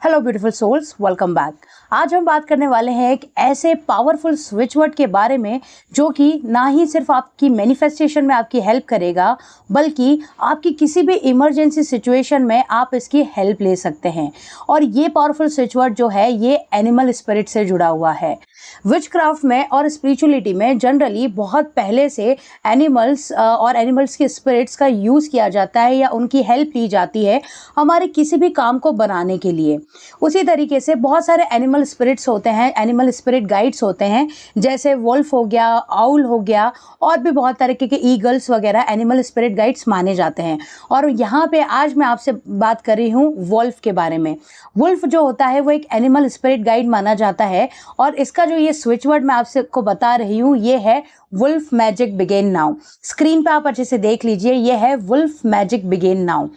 Hello beautiful souls, welcome back. आज हम बात करने वाले हैं एक ऐसे पावरफुल स्विच वर्ड के बारे में जो कि ना ही सिर्फ आपकी मैनिफेस्टेशन में आपकी हेल्प करेगा, बल्कि आपकी किसी भी इमरजेंसी सिचुएशन में आप इसकी हेल्प ले सकते हैं। और ये पावरफुल स्विच वर्ड जो है ये एनिमल स्पिरिट से जुड़ा हुआ है। विचक्राफ्ट में और स्पिरिचुअलिटी में जनरली बहुत पहले से एनिमल्स और एनिमल्स के स्पिरिट्स का यूज़ किया जाता है या उनकी हेल्प ली जाती है हमारे किसी भी काम को बनाने के लिए। उसी तरीके से बहुत सारे एनिमल स्पिरिट्स होते हैं, एनिमल स्पिरिट गाइड्स होते हैं, जैसे वुल्फ हो गया, आउल हो गया, और भी बहुत तरीके के ईगल्स वगैरह एनिमल स्पिरिट गाइड्स माने जाते हैं। और यहाँ पे आज मैं आपसे बात कर रही हूँ वुल्फ के बारे में। वुल्फ जो होता है वो एक एनिमल स्पिरिट गाइड माना जाता है, और इसका जो ये स्विच वर्ड मैं आपसे को बता रही हूँ ये है wolf magic begin now. Screen पे आप अच्छे से देख लीजिए, ये है वुल्फ मैजिक बिगिन नाउ।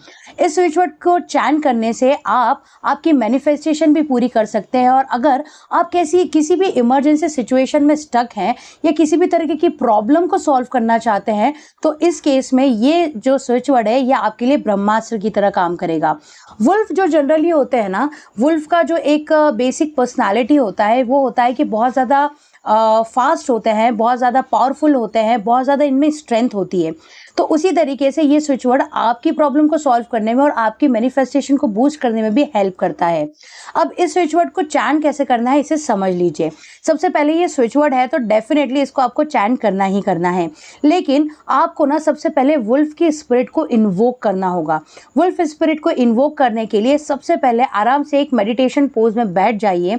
इस स्विच वर्ड को चैन करने से आप आपकी मैनिफेस्टेशन भी पूरी कर सकते हैं। और अगर आप किसी भी इमरजेंसी सिचुएशन में स्टक हैं या किसी भी तरीके की प्रॉब्लम को सॉल्व करना चाहते हैं, तो इस केस में ये जो स्विच वर्ड है ये आपके लिए ब्रह्मास्त्र की तरह काम करेगा। वुल्फ जो जनरली होते हैं ना, वुल्फ का जो एक बेसिक पर्सनालिटी होता है वो होता है कि बहुत ज़्यादा फास्ट होते हैं, बहुत ज़्यादा पावरफुल होते हैं, बहुत ज़्यादा इनमें स्ट्रेंथ होती है। तो उसी तरीके से ये स्विच वर्ड आपकी प्रॉब्लम को सॉल्व करने में और आपकी मैनिफेस्टेशन को बूस्ट करने में भी हेल्प करता है। अब इस स्विच वर्ड को चैन कैसे करना है इसे समझ लीजिए। सबसे पहले ये स्विच वर्ड है तो डेफिनेटली इसको आपको चैन करना ही करना है, लेकिन आपको ना सबसे पहले वुल्फ की स्पिरिट को इन्वोक करना होगा। वुल्फ स्पिरिट को इन्वोक करने के लिए सबसे पहले आराम से एक मेडिटेशन पोज में बैठ जाइए।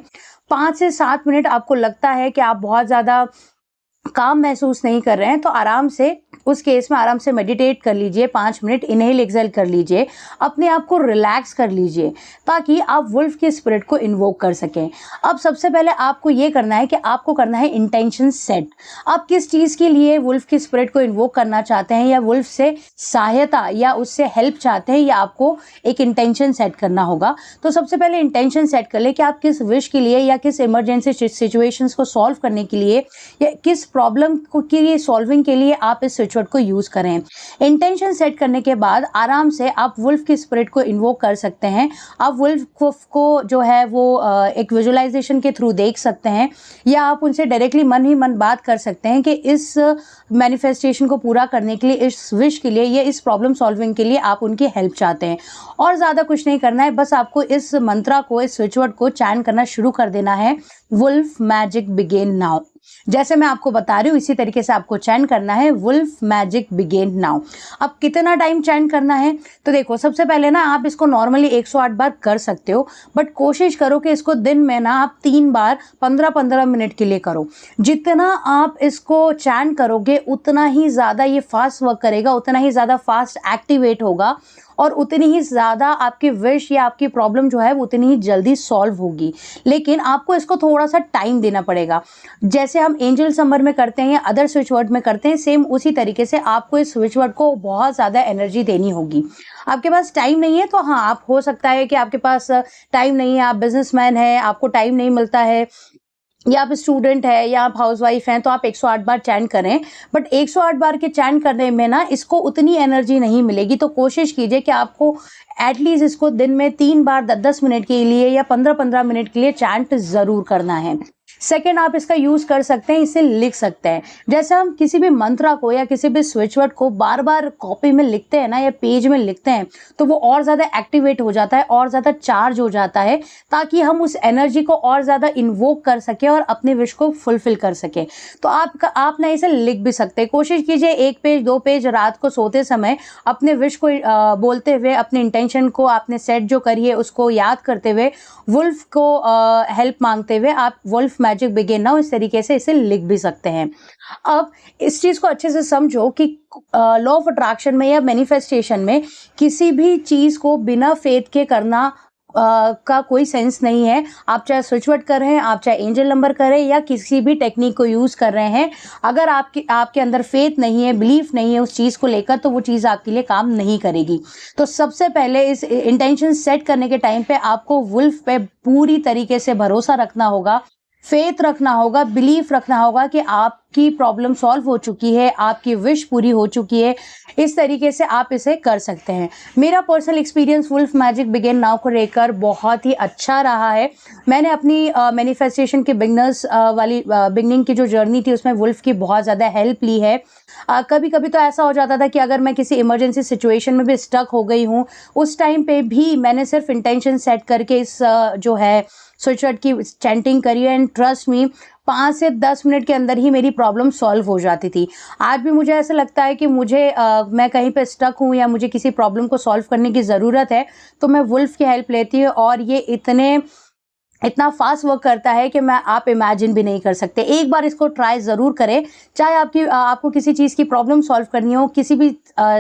5 से 7 मिनट आपको लगता है कि आप बहुत ज़्यादा काम महसूस नहीं कर रहे हैं तो आराम से उस केस में आराम से मेडिटेट कर लीजिए। 5 मिनट इनहेल एक्सहेल कर लीजिए, अपने आप को रिलैक्स कर लीजिए ताकि आप वुल्फ के स्पिरिट को इन्वोक कर सकें। अब सबसे पहले आपको ये करना है कि आपको करना है इंटेंशन सेट। आप किस चीज़ के लिए वुल्फ की स्पिरिट को इन्वोक करना चाहते हैं या वुल्फ से सहायता या उससे हेल्प चाहते हैं, या आपको एक इंटेंशन सेट करना होगा। तो सबसे पहले इंटेंशन सेट कर ले कि आप किस विश के लिए या किस इमरजेंसी सिचुएशंस को सॉल्व करने के लिए या किस प्रॉब्लम की सॉल्विंग के लिए आप इस स्विच वर्ड को यूज करें। इंटेंशन सेट करने के बाद आराम से आप वुल्फ की स्पिरिट को इन्वोक कर सकते हैं। आप वुल्फ को जो है वो एक विजुअलाइजेशन के थ्रू देख सकते हैं, या आप उनसे डायरेक्टली मन ही मन बात कर सकते हैं कि इस मैनिफेस्टेशन को पूरा करने के लिए, इस विश के लिए या इस प्रॉब्लम सॉल्विंग के लिए आप उनकी हेल्प चाहते हैं। और ज़्यादा कुछ नहीं करना है, बस आपको इस मंत्रा को, इस स्विच वर्ड को चैन करना शुरू कर देना है, वुल्फ मैजिक बिगिन नाउ। जैसे मैं आपको बता रही हूँ इसी तरीके से आपको चैन करना है, वुल्फ मैजिक बिगिन नाउ। अब कितना टाइम चैन करना है तो देखो, सबसे पहले ना आप इसको नॉर्मली 108 बार कर सकते हो, बट कोशिश करो कि इसको दिन में ना आप 3 बार 15-15 मिनट के लिए करो। जितना आप इसको चैन करोगे उतना ही ज़्यादा ये फास्ट वर्क करेगा, उतना ही ज़्यादा फास्ट एक्टिवेट होगा, और उतनी ही ज़्यादा आपकी विश या आपकी प्रॉब्लम जो है वो उतनी ही जल्दी सॉल्व होगी। लेकिन आपको इसको थोड़ा सा टाइम देना पड़ेगा। जैसे हम एंजल समर में करते हैं या अदर स्विच वर्ड में करते हैं, सेम उसी तरीके से आपको इस स्विच वर्ड को बहुत ज़्यादा एनर्जी देनी होगी। आपके पास टाइम नहीं है तो हाँ, आप हो सकता है कि आपके पास टाइम नहीं है, आप बिजनेसमैन हैं, आपको टाइम नहीं मिलता है, या आप स्टूडेंट है या आप हाउसवाइफ हैं, तो आप 108 बार चैन करें। बट 108 बार के चैन करने में ना इसको उतनी एनर्जी नहीं मिलेगी। तो कोशिश कीजिए कि आपको एटलीस्ट इसको दिन में 3 बार 10-10 मिनट के लिए या 15-15 मिनट के लिए चैंट ज़रूर करना है। सेकेंड, आप इसका यूज़ कर सकते हैं, इसे लिख सकते हैं। जैसे हम किसी भी मंत्रा को या किसी भी स्विच वर्ड को बार बार कॉपी में लिखते हैं ना या पेज में लिखते हैं, तो वो और ज़्यादा एक्टिवेट हो जाता है, और ज़्यादा चार्ज हो जाता है, ताकि हम उस एनर्जी को और ज़्यादा इन्वोक कर सकें और अपने विश को फुलफिल कर सकें। तो आप ना इसे लिख भी सकते हैं। कोशिश कीजिए 1 पेज 2 पेज रात को सोते समय अपने विश को बोलते हुए, अपने इंटेंशन को आपने सेट जो करी है उसको याद करते हुए, वुल्फ को हेल्प मांगते हुए आप वुल्फ मैजिक बिगिन नाउ इस तरीके से इसे लिख भी सकते हैं। अब इस चीज़ को अच्छे से समझो कि लॉ ऑफ अट्रैक्शन में या मैनिफेस्टेशन में किसी भी चीज़ को बिना फेथ के करना का कोई सेंस नहीं है। आप चाहे स्विच वर्ड कर रहे हैं, आप चाहे एंजल नंबर कर रहे हैं या किसी भी टेक्निक को यूज़ कर रहे हैं, अगर आपके अंदर फेथ नहीं है, बिलीफ नहीं है उस चीज़ को लेकर, तो वो चीज़ आपके लिए काम नहीं करेगी। तो सबसे पहले इस इंटेंशन सेट करने के टाइम पे आपको वुल्फ पे पूरी तरीके से भरोसा रखना होगा, फेथ रखना होगा, बिलीफ रखना होगा कि आपकी प्रॉब्लम सॉल्व हो चुकी है, आपकी विश पूरी हो चुकी है। इस तरीके से आप इसे कर सकते हैं। मेरा personal experience wolf magic begin now को लेकर बहुत ही अच्छा रहा है। मैंने अपनी मैनिफेस्टेशन के बिगनर्स वाली बिगनिंग की जो जर्नी थी उसमें वुल्फ की बहुत ज़्यादा हेल्प ली है। कभी कभी तो ऐसा हो जाता था कि अगर मैं किसी इमरजेंसी सिचुएशन में भी स्टक हो गई हूँ, उस टाइम पे भी मैंने सिर्फ इंटेंशन सेट करके इस जो है स्विच वर्ड की चैंटिंग करी एंड ट्रस्ट मी 5 से 10 मिनट के अंदर ही मेरी प्रॉब्लम सॉल्व हो जाती थी। आज भी मुझे ऐसा लगता है कि मैं कहीं पे स्टक हूँ या मुझे किसी प्रॉब्लम को सॉल्व करने की ज़रूरत है, तो मैं वुल्फ की हेल्प लेती हूँ और ये इतना फास्ट वर्क करता है कि आप इमेजिन भी नहीं कर सकते। एक बार इसको ट्राई ज़रूर करें, चाहे आपको किसी चीज़ की प्रॉब्लम सॉल्व करनी हो, किसी भी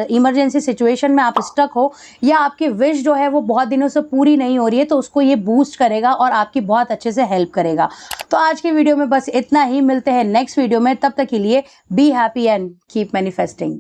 इमरजेंसी सिचुएशन में आप स्टक हो या आपकी विश जो है वो बहुत दिनों से पूरी नहीं हो रही है, तो उसको ये बूस्ट करेगा और आपकी बहुत अच्छे से हेल्प करेगा। तो आज की वीडियो में बस इतना ही, मिलते हैं नेक्स्ट वीडियो में, तब तक के लिए be happy and keep manifesting.